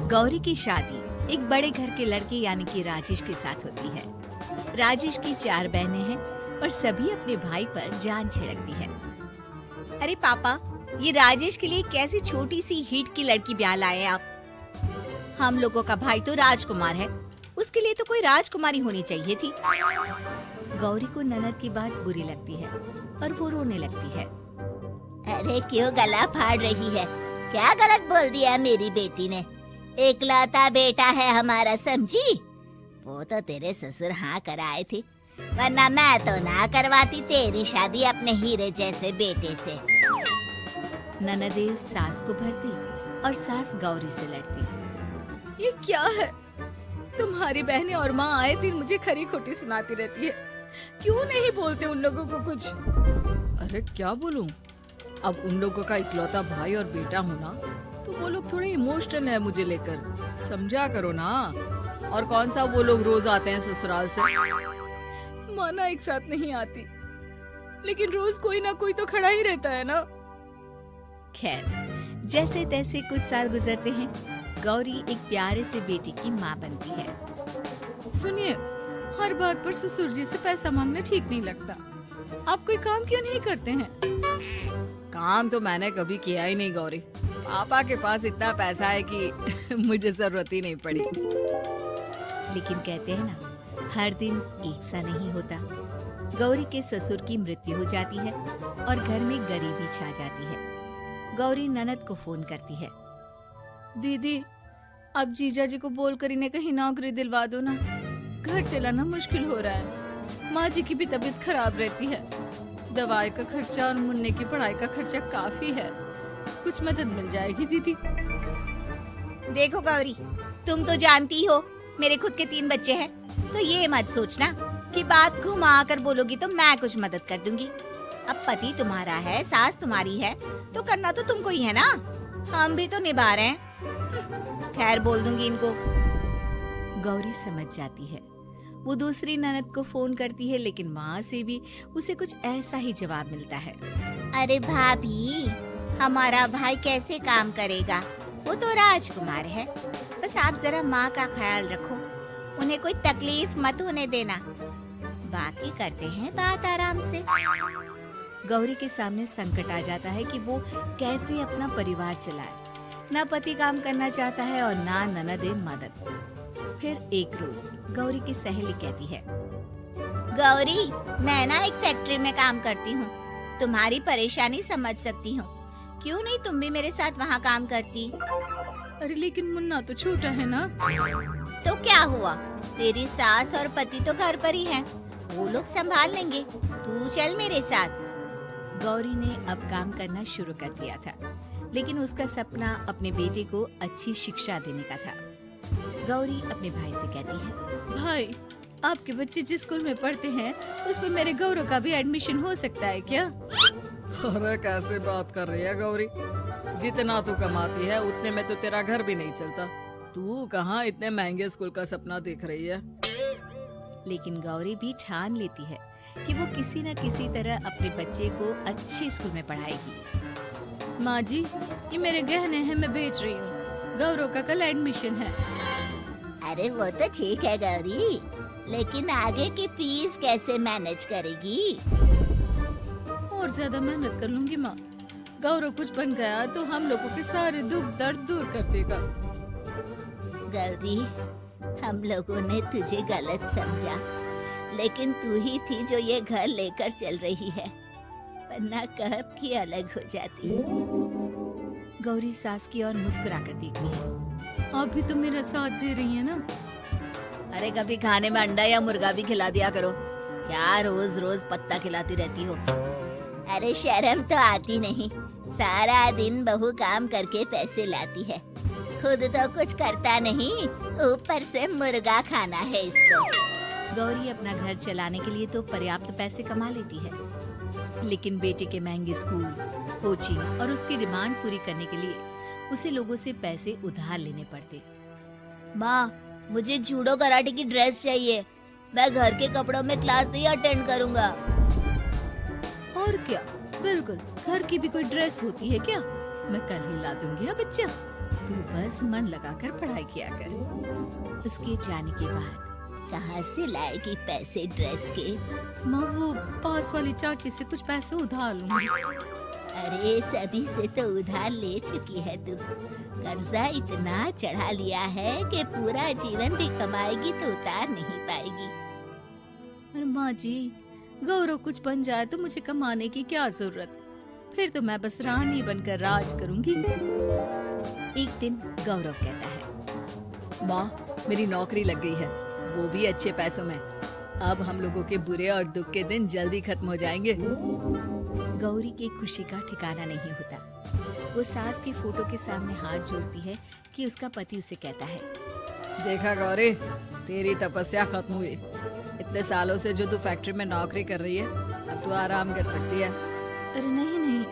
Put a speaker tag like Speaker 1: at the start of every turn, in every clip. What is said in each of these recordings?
Speaker 1: गौरी की शादी एक बड़े घर के लड़के यानी कि राजेश के साथ होती है। राजेश की 4 बहनें हैं और सभी अपने भाई पर जान छिड़कती है। अरे पापा, ये राजेश के लिए कैसी छोटी सी हिट की लड़की ब्याह लाए आप? हम लोगों का भाई तो राजकुमार है, उसके लिए तो कोई राजकुमारी होनी चाहिए थी। गौरी को ननद की बात बुरी लगती है और वो रोने लगती है।
Speaker 2: अरे क्यों गला फाड़ रही है? क्या गलत बोल दिया मेरी बेटी ने? इकलौता बेटा है हमारा, समझी? वो तो तेरे ससुर हाँ कराए थे, वरना मैं तो ना करवाती तेरी शादी अपने हीरे जैसे बेटे से।
Speaker 1: ननदें सास को भरती और सास गौरी से लड़ती। ये क्या है? तुम्हारी बहनें और माँ आए दिन मुझे खरी खोटी सुनाती रहती है। क्यों नहीं बोलते उन लोगों को कुछ?
Speaker 3: अरे क्या बोलूं? अब उन लोगों का इकलौता भाई और बेटा होना, तो वो लोग थोड़े इमोशनल है मुझे लेकर, समझा करो ना। और कौन सा वो लोग रोज आते हैं ससुराल से?
Speaker 1: माना एक साथ नहीं आती, लेकिन रोज कोई ना कोई तो खड़ा ही रहता है ना। खैर, जैसे तैसे कुछ साल गुजरते हैं। गौरी एक प्यारे से बेटी की माँ बनती है।
Speaker 3: सुनिए, हर बात पर ससुर जी से पैसा मांगना ठीक नहीं लगता। आप कोई काम क्यों नहीं करते हैं? काम तो मैंने कभी किया ही नहीं गौरी। पापा के पास इतना पैसा है कि मुझे जरूरत ही नहीं पड़ी।
Speaker 1: लेकिन कहते हैं ना, हर दिन एक सा नहीं होता। गौरी के ससुर की मृत्यु हो जाती है और घर में गरीबी छा जाती है। गौरी ननद को फोन करती है।
Speaker 3: दीदी, अब जीजा जी को बोलकर इन्हें कहीं नौकरी दिलवा दो ना। घर चलाना मुश्किल हो रहा है। माँ जी की भी तबीयत खराब रहती है। दवाई का खर्चा और मुन्ने की पढ़ाई का खर्चा काफी है। कुछ मदद मिल जाएगी दीदी।
Speaker 1: देखो गौरी, तुम तो जानती हो मेरे खुद के 3 बच्चे हैं, तो ये मत सोचना कि बात घुमा कर बोलोगी तो मैं कुछ मदद कर दूंगी। अब पति तुम्हारा है, सास तुम्हारी है, तो करना तो तुमको ही है ना। हम भी तो निभा रहे हैं। खैर, बोल दूंगी इनको। गौरी समझ जाती है। वो दूसरी ननद को फोन करती है, लेकिन वहाँ से भी उसे कुछ ऐसा ही जवाब मिलता है।
Speaker 2: अरे भाभी, हमारा भाई कैसे काम करेगा? वो तो राजकुमार है। बस आप जरा माँ का ख्याल रखो, उन्हें कोई तकलीफ मत होने देना। बाकी करते हैं बात आराम से।
Speaker 1: गौरी के सामने संकट आ जाता है कि वो कैसे अपना परिवार चलाए। ना पति काम करना चाहता है और ना ननदें मदद। फिर एक रोज गौरी की सहेली कहती है,
Speaker 2: गौरी, मैं ना एक फैक्ट्री में काम करती हूँ, तुम्हारी परेशानी समझ सकती हूँ। क्यों नहीं तुम भी मेरे साथ वहाँ काम करती?
Speaker 3: अरे लेकिन मुन्ना तो छोटा है ना।
Speaker 2: तो क्या हुआ? तेरी सास और पति तो घर पर ही हैं, वो लोग संभाल लेंगे। तू चल मेरे साथ।
Speaker 1: गौरी ने अब काम करना शुरू कर दिया था, लेकिन उसका सपना अपने बेटे को अच्छी शिक्षा देने का था। गौरी अपने भाई से कहती है,
Speaker 3: भाई, आपके बच्चे जिस स्कूल में पढ़ते हैं उसमें मेरे गौरव का भी एडमिशन हो सकता है क्या? अरे कैसे बात कर रही है गौरी? जितना तू कमाती है उतने में तो तेरा घर भी नहीं चलता। तू कहाँ इतने महंगे स्कूल का सपना देख रही है?
Speaker 1: लेकिन गौरी भी ठान लेती है कि वो किसी न किसी तरह अपने बच्चे को अच्छे स्कूल में पढ़ाएगी।
Speaker 3: माँ जी, ये मेरे गहने हैं, मैं बेच रही हूँ। गौरव का कल एडमिशन है।
Speaker 2: अरे वो तो ठीक है गौरी, लेकिन आगे की फीस कैसे मैनेज करेगी?
Speaker 3: और ज्यादा मेहनत कर लूंगी माँ। गौरव कुछ बन गया तो हम लोगों के सारे दुख दर्द दूर कर देगा।
Speaker 2: गौरी, हम लोगों ने तुझे गलत समझा, लेकिन तू ही थी जो ये घर लेकर चल रही है, वरना कब की अलग हो जाती।
Speaker 1: गौरी सास की ओर मुस्कुरा कर देखती है।
Speaker 3: आप भी तो मेरा साथ दे रही है ना।
Speaker 1: अरे कभी खाने में अंडा या मुर्गा भी खिला दिया करो, क्या रोज रोज पत्ता खिलाती रहती हो?
Speaker 2: अरे शर्म तो आती नहीं, सारा दिन बहू काम करके पैसे लाती है, खुद तो कुछ करता नहीं, ऊपर से मुर्गा खाना है इसको।
Speaker 1: गौरी अपना घर चलाने के लिए तो पर्याप्त पैसे कमा लेती है, लेकिन बेटे के महंगे स्कूल, कोचिंग और उसकी डिमांड पूरी करने के लिए उसे लोगों से पैसे उधार लेने पड़ते।
Speaker 2: माँ, मुझे जूडो कराटे की ड्रेस चाहिए, मैं घर के कपड़ों में क्लास नहीं अटेंड करूँगा।
Speaker 3: और क्या, बिल्कुल, घर की भी कोई ड्रेस होती है क्या? मैं कल ही ला दूंगी बच्चा, तू बस मन लगाकर पढ़ाई किया कर।
Speaker 1: उसके जाने के बाद
Speaker 2: कहाँ से लाएगी पैसे ड्रेस के?
Speaker 3: माँ वो पास वाली चाची से कुछ पैसे उधार लूंगी।
Speaker 2: अरे सभी से तो उधार ले चुकी है तू। कर्जा इतना चढ़ा लिया है कि पूरा जीवन भी कमाएगी तो उतार नहीं पाएगी।
Speaker 3: अरे माँ जी, गौरव कुछ बन जाए तो मुझे कमाने की क्या जरूरत, फिर तो मैं बस रानी बनकर राज करूंगी।
Speaker 1: एक दिन गौरव कहता है,
Speaker 3: माँ मेरी नौकरी लग गई है, वो भी अच्छे पैसों में। अब हम लोगों के बुरे और दुख के दिन जल्दी खत्म हो जाएंगे।
Speaker 1: गौरी की खुशी का ठिकाना नहीं होता। वो सास की फोटो के सामने हाथ जोड़ती है कि उसका पति उसे कहता है,
Speaker 3: देखा गौरी, तेरी तपस्या खत्म हुई। इतने सालों से जो तू फैक्ट्री में नौकरी कर रही है, अब तू आराम कर सकती है। अरे नहीं नहीं,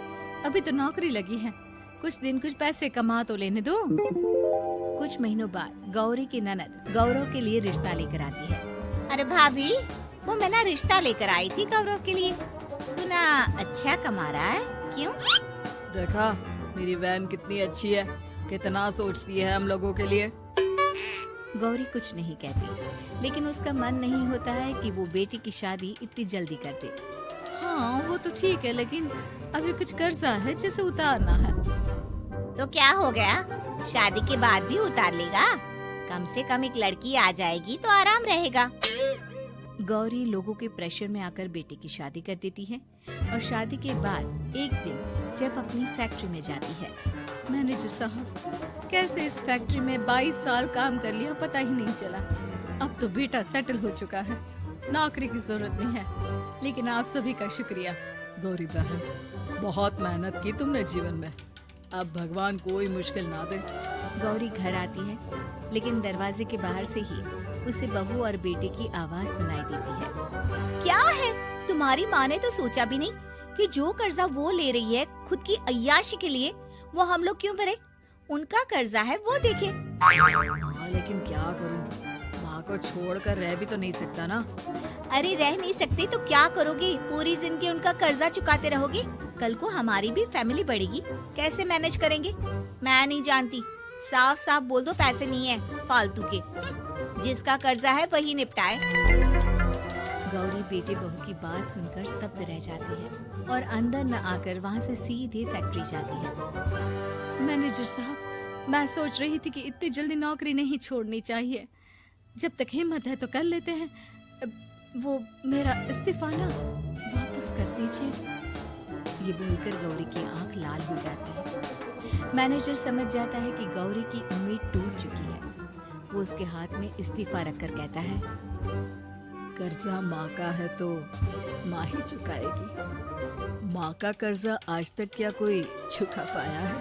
Speaker 3: अभी तो नौकरी लगी है, कुछ दिन कुछ पैसे कमा तो लेने दो।
Speaker 1: कुछ महीनों बाद गौरी की ननद गौरव के लिए रिश्ता लेकर आती है। अरे भाभी, वो मैं ना रिश्ता लेकर आई थी गौरव के लिए, सुना अच्छा कमा रहा है, क्यों?
Speaker 3: देखा मेरी बहन कितनी अच्छी है, कितना सोचती है हम लोगों के लिए।
Speaker 1: गौरी कुछ नहीं कहती, लेकिन उसका मन नहीं होता है कि वो बेटी की शादी इतनी जल्दी कर दे।
Speaker 3: हाँ वो तो ठीक है, लेकिन अभी कुछ कर्जा है जिसे उतारना है।
Speaker 1: तो क्या हो गया, शादी के बाद भी उतार लेगा, कम से कम एक लड़की आ जाएगी तो आराम रहेगा। गौरी लोगों के प्रेशर में आकर बेटे की शादी कर देती है और शादी के बाद एक दिन जब अपनी फैक्ट्री में जाती है,
Speaker 3: मैनेजर साहब, कैसे इस फैक्ट्री में 22 साल काम कर लिया पता ही नहीं चला। अब तो बेटा सेटल हो चुका है, नौकरी की जरूरत नहीं है, लेकिन आप सभी का शुक्रिया। गौरी बहन, बहुत मेहनत की तुमने जीवन में, अब भगवान कोई मुश्किल ना दे।
Speaker 1: गौरी घर आती है, लेकिन दरवाजे के बाहर से ही उसे बहू और बेटे की आवाज सुनाई देती है। क्या है, तुम्हारी माँ ने तो सोचा भी नहीं कि जो कर्जा वो ले रही है खुद की अय्याशी के लिए, वो हम लोग क्यों भरे? उनका कर्जा है वो देखे।
Speaker 3: हाँ, लेकिन क्या करूं, माँ को छोड़कर रह भी तो नहीं सकता ना।
Speaker 1: अरे रह नहीं सकते तो क्या करोगे, पूरी जिंदगी उनका कर्जा चुकाते रहोगे? कल को हमारी भी फैमिली बढ़ेगी, कैसे मैनेज करेंगे? मैं नहीं जानती, साफ साफ बोल दो पैसे नहीं है फालतू के, जिसका कर्जा है वही निपटाए। गौरी बेटे बहू की बात सुनकर स्तब्ध रह जाती है और अंदर न आकर वहाँ से सीधे फैक्ट्री जाती है।
Speaker 3: मैनेजर साहब, मैं सोच रही थी कि इतनी जल्दी नौकरी नहीं छोड़नी चाहिए, जब तक हिम्मत है तो कर लेते हैं। वो मेरा इस्तीफा ना वापस कर दीजिए।
Speaker 1: ये बोलकर गौरी की आंख लाल हो जाती है। मैनेजर समझ जाता है कि गौरी की उम्मीद टूट चुकी है। वो उसके हाथ में इस्तीफा रखकर कहता है,
Speaker 3: कर्जा माँ का है तो माँ ही चुकाएगी। माँ का कर्जा आज तक क्या कोई चुका पाया है?